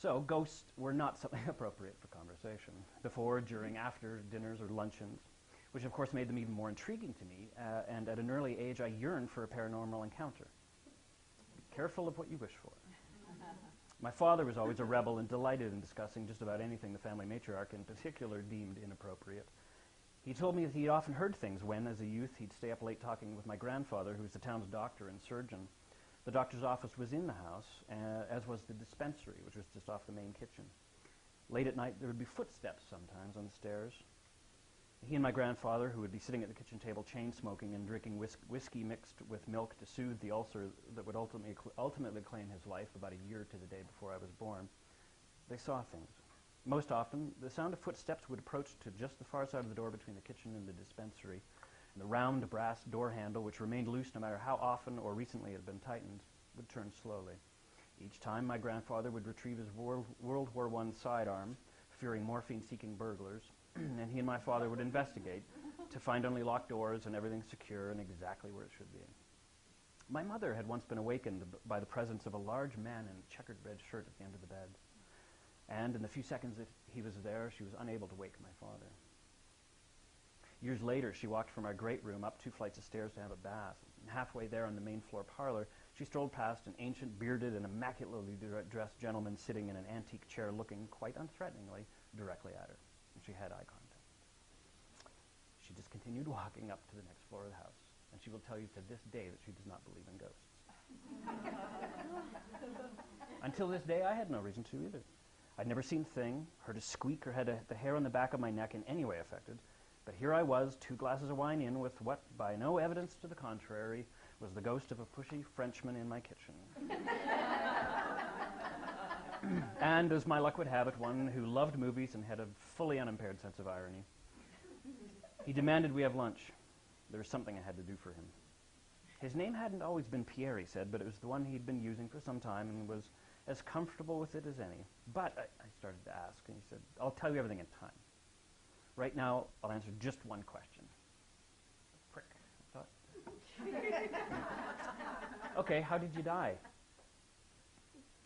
So ghosts were not something appropriate for conversation, before, during, after dinners or luncheons, which of course made them even more intriguing to me, and at an early age I yearned for a paranormal encounter. Be careful of what you wish for. My father was always a rebel and delighted in discussing just about anything the family matriarch in particular deemed inappropriate. He told me that he'd often heard things when, as a youth, he'd stay up late talking with my grandfather, who was the town's doctor and surgeon. The doctor's office was in the house, as was the dispensary, which was just off the main kitchen. Late at night, there would be footsteps sometimes on the stairs. He and my grandfather, who would be sitting at the kitchen table chain-smoking and drinking whiskey mixed with milk to soothe the ulcer that would ultimately claim his life about a year to the day before I was born, they saw things. Most often, the sound of footsteps would approach to just the far side of the door between the kitchen and the dispensary, and the round brass door handle, which remained loose no matter how often or recently it had been tightened, would turn slowly. Each time, my grandfather would retrieve his World War I sidearm, fearing morphine-seeking burglars, and he and my father would investigate to find only locked doors and everything secure and exactly where it should be. My mother had once been awakened by the presence of a large man in a checkered red shirt at the end of the bed. And in the few seconds that he was there, she was unable to wake my father. Years later, she walked from our great room up 2 flights of stairs to have a bath. And halfway there on the main floor parlor, she strolled past an ancient, bearded, and immaculately dressed gentleman sitting in an antique chair looking, quite unthreateningly, directly at her. And she had eye contact. She just continued walking up to the next floor of the house. And she will tell you to this day that she does not believe in ghosts. Until this day, I had no reason to either. I'd never seen a thing, heard a squeak, or had the hair on the back of my neck in any way affected. But here I was, 2 glasses of wine in, with what, by no evidence to the contrary, was the ghost of a pushy Frenchman in my kitchen. And, as my luck would have it, one who loved movies and had a fully unimpaired sense of irony. He demanded we have lunch. There was something I had to do for him. His name hadn't always been Pierre, he said, but it was the one he'd been using for some time and was as comfortable with it as any. But I started to ask, and he said, I'll tell you everything in time. Right now, I'll answer just one question. Prick, I thought. Okay, how did you die?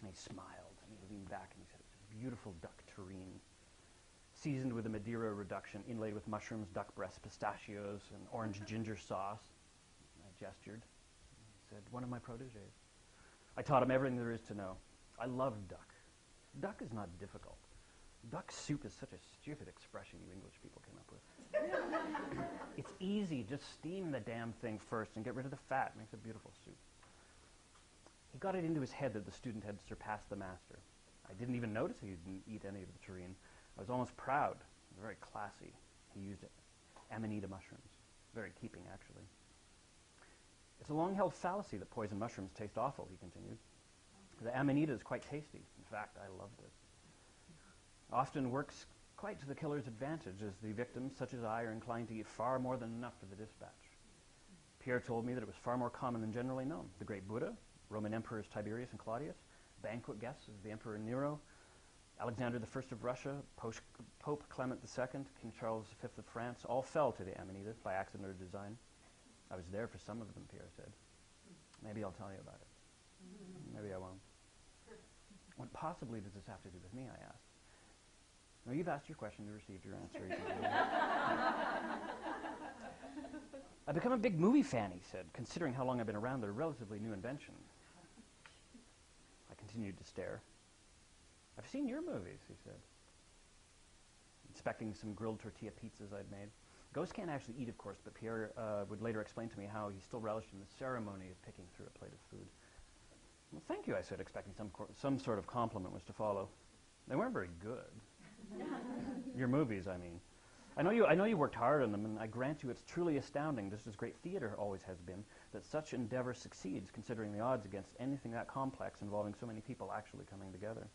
And he smiled, and he leaned back, and he said, it was a beautiful duck terrine, seasoned with a Madeira reduction, inlaid with mushrooms, duck breasts, pistachios, and orange ginger sauce. And I gestured. He said, one of my protégés. I taught him everything there is to know. I love duck. Duck is not difficult. Duck soup is such a stupid expression you English people came up with. It's easy. Just steam the damn thing first and get rid of the fat. It makes a beautiful soup. He got it into his head that the student had surpassed the master. I didn't even notice he didn't eat any of the terrine. I was almost proud. It was very classy. He used amanita mushrooms. Very keeping, actually. It's a long-held fallacy that poison mushrooms taste awful, he continued. The amanita is quite tasty. In fact, I loved it. Often works quite to the killer's advantage, as the victims, such as I, are inclined to eat far more than enough for the dispatch. Pierre told me that it was far more common than generally known. The great Buddha, Roman emperors Tiberius and Claudius, banquet guests of the Emperor Nero, Alexander I of Russia, Pope Clement II, King Charles V of France, all fell to the amanita by accident or design. I was there for some of them, Pierre said. Maybe I'll tell you about it. Maybe I won't. What possibly does this have to do with me, I asked. No, you've asked your question, you received your answer. You I've become a big movie fan, he said, considering how long I've been around. They're a relatively new invention. I continued to stare. I've seen your movies, he said, inspecting some grilled tortilla pizzas I'd made. Ghosts can't actually eat, of course, but Pierre would later explain to me how he still relished in the ceremony of picking through a plate of food. Well, thank you, I said, expecting some sort of compliment was to follow. They weren't very good. Your movies, I mean. I know you worked hard on them, and I grant you it's truly astounding, just as great theater always has been, that such endeavor succeeds, considering the odds against anything that complex involving so many people actually coming together.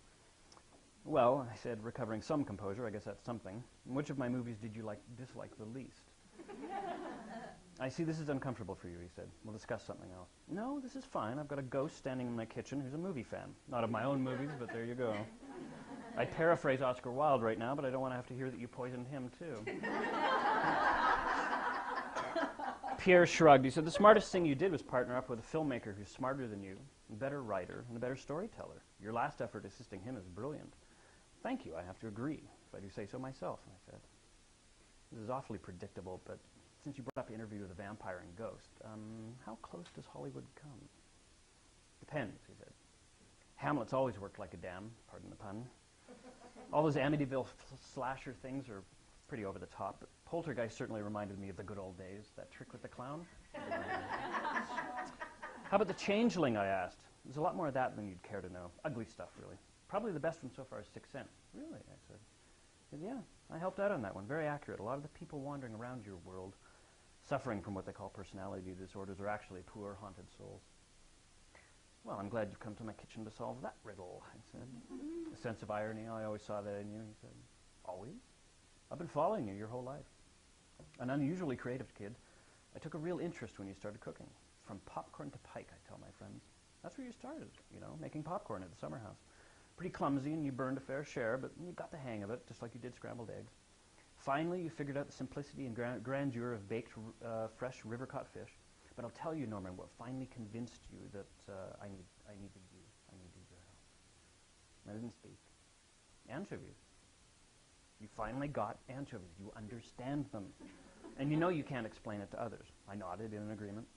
Well, I said, recovering some composure, I guess that's something. Which of my movies did you dislike the least? I see this is uncomfortable for you, he said. We'll discuss something else. No, this is fine. I've got a ghost standing in my kitchen who's a movie fan. Not of my own movies, but there you go. I paraphrase Oscar Wilde right now, but I don't want to have to hear that you poisoned him, too. Pierre shrugged. He said, the smartest thing you did was partner up with a filmmaker who's smarter than you, a better writer, and a better storyteller. Your last effort assisting him is brilliant. Thank you, I have to agree, if I do say so myself, I said. This is awfully predictable, but since you brought up Interview with a Vampire and Ghost, how close does Hollywood come? Depends, he said. Hamlet's always worked like a dam, pardon the pun. All those Amityville slasher things are pretty over the top, but Poltergeist certainly reminded me of the good old days. That trick with the clown? How about The Changeling, I asked. There's a lot more of that than you'd care to know. Ugly stuff, really. Probably the best one so far is Sixth Sense. Really, I said. Yeah, I helped out on that one. Very accurate. A lot of the people wandering around your world, suffering from what they call personality disorders, are actually poor, haunted souls. Well, I'm glad you've come to my kitchen to solve that riddle, I said. A sense of irony, I always saw that in you, he said. Always? I've been following you your whole life. An unusually creative kid. I took a real interest when you started cooking. From popcorn to pike, I tell my friends. That's where you started, you know, making popcorn at the summer house. Pretty clumsy, and you burned a fair share, but you got the hang of it, just like you did scrambled eggs. Finally, you figured out the simplicity and grandeur of baked, fresh river-caught fish. But I'll tell you, Norman, what finally convinced you that I needed you. I needed your help. I didn't speak. Anchovies. You finally got anchovies. You understand them. And you know you can't explain it to others. I nodded in agreement.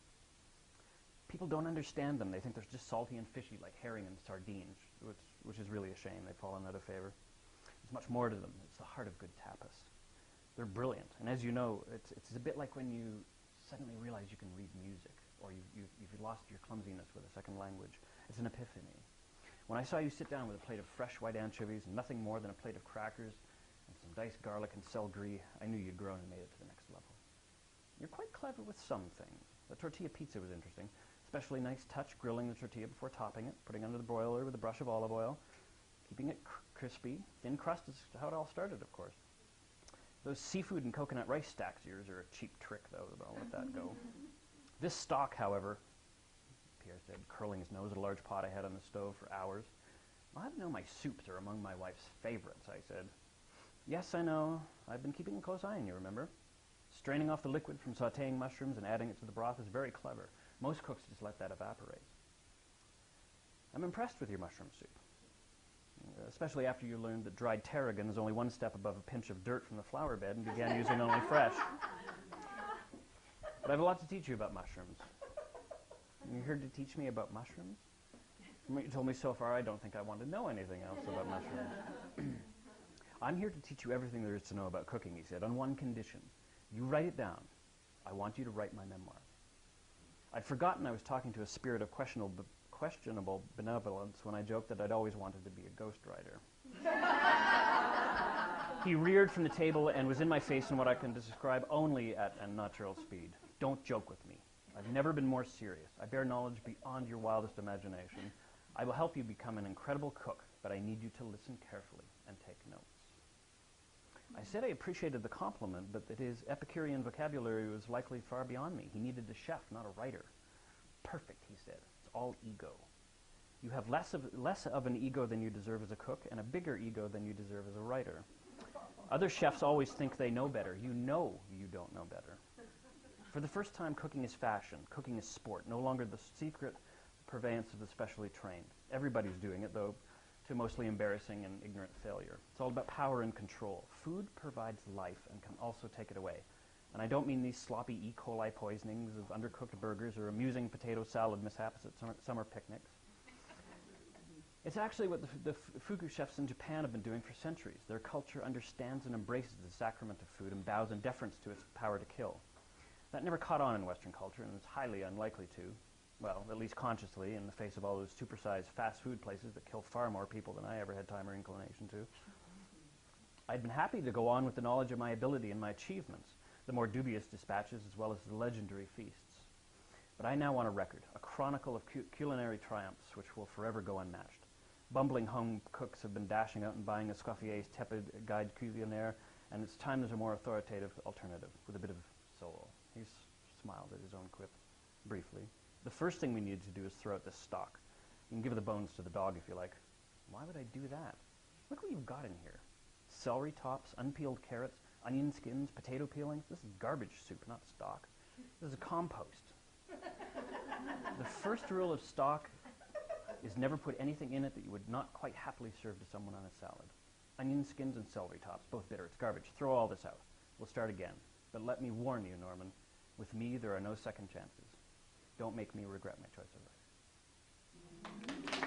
People don't understand them. They think they're just salty and fishy like herring and sardines, which is really a shame. They've fallen out of favor. There's much more to them. It's the heart of good tapas. They're brilliant. And as you know, it's a bit like when you suddenly realize you can read music, or you've lost your clumsiness with a second language. It's an epiphany. When I saw you sit down with a plate of fresh white anchovies and nothing more than a plate of crackers and some diced garlic and celery, I knew you'd grown and made it to the next level. You're quite clever with some things. The tortilla pizza was interesting. Especially nice touch, grilling the tortilla before topping it, putting it under the broiler with a brush of olive oil, keeping it crispy. Thin crust is how it all started, of course. Those seafood and coconut rice stacks of yours are a cheap trick, though, but I'll let that go. This stock, however, Pierre said, curling his nose at a large pot I had on the stove for hours. Well, I know my soups are among my wife's favorites, I said. Yes, I know. I've been keeping a close eye on you, remember? Straining off the liquid from sautéing mushrooms and adding it to the broth is very clever. Most cooks just let that evaporate. I'm impressed with your mushroom soup, especially after you learned that dried tarragon is only one step above a pinch of dirt from the flower bed and began using only fresh. But I have a lot to teach you about mushrooms. You're here to teach me about mushrooms? From what you told me so far, I don't think I want to know anything else about mushrooms. I'm here to teach you everything there is to know about cooking, he said, on one condition. You write it down. I want you to write my memoir. I'd forgotten I was talking to a spirit of questionable benevolence when I joked that I'd always wanted to be a ghostwriter. He reared from the table and was in my face in what I can describe only at unnatural speed. Don't joke with me. I've never been more serious. I bear knowledge beyond your wildest imagination. I will help you become an incredible cook, but I need you to listen carefully and take notes. I said I appreciated the compliment, but that his Epicurean vocabulary was likely far beyond me. He needed a chef, not a writer. Perfect, he said. It's all ego. You have less of an ego than you deserve as a cook, and a bigger ego than you deserve as a writer. Other chefs always think they know better. You know you don't know better. For the first time, cooking is fashion. Cooking is sport, no longer the secret purveyance of the specially trained. Everybody's doing it, though, to mostly embarrassing and ignorant failure. It's all about power and control. Food provides life and can also take it away. And I don't mean these sloppy E. coli poisonings of undercooked burgers or amusing potato salad mishaps at summer picnics. It's actually what the fugu chefs in Japan have been doing for centuries. Their culture understands and embraces the sacrament of food and bows in deference to its power to kill. That never caught on in Western culture, and it's highly unlikely to. Well, at least consciously, in the face of all those supersized fast food places that kill far more people than I ever had time or inclination to. I'd been happy to go on with the knowledge of my ability and my achievements, the more dubious dispatches as well as the legendary feasts. But I now want a record, a chronicle of culinary triumphs which will forever go unmatched. Bumbling home cooks have been dashing out and buying Escoffier's tepid guide culinaire, and it's time there's a more authoritative alternative with a bit of soul. He smiled at his own quip briefly. The first thing we need to do is throw out this stock. You can give the bones to the dog if you like. Why would I do that? Look what you've got in here. Celery tops, unpeeled carrots, onion skins, potato peelings. This is garbage soup, not stock. This is compost. The first rule of stock is never put anything in it that you would not quite happily serve to someone on a salad. Onion skins and celery tops, both bitter. It's garbage. Throw all this out. We'll start again. But let me warn you, Norman, with me there are no second chances. Don't make me regret my choice of rice.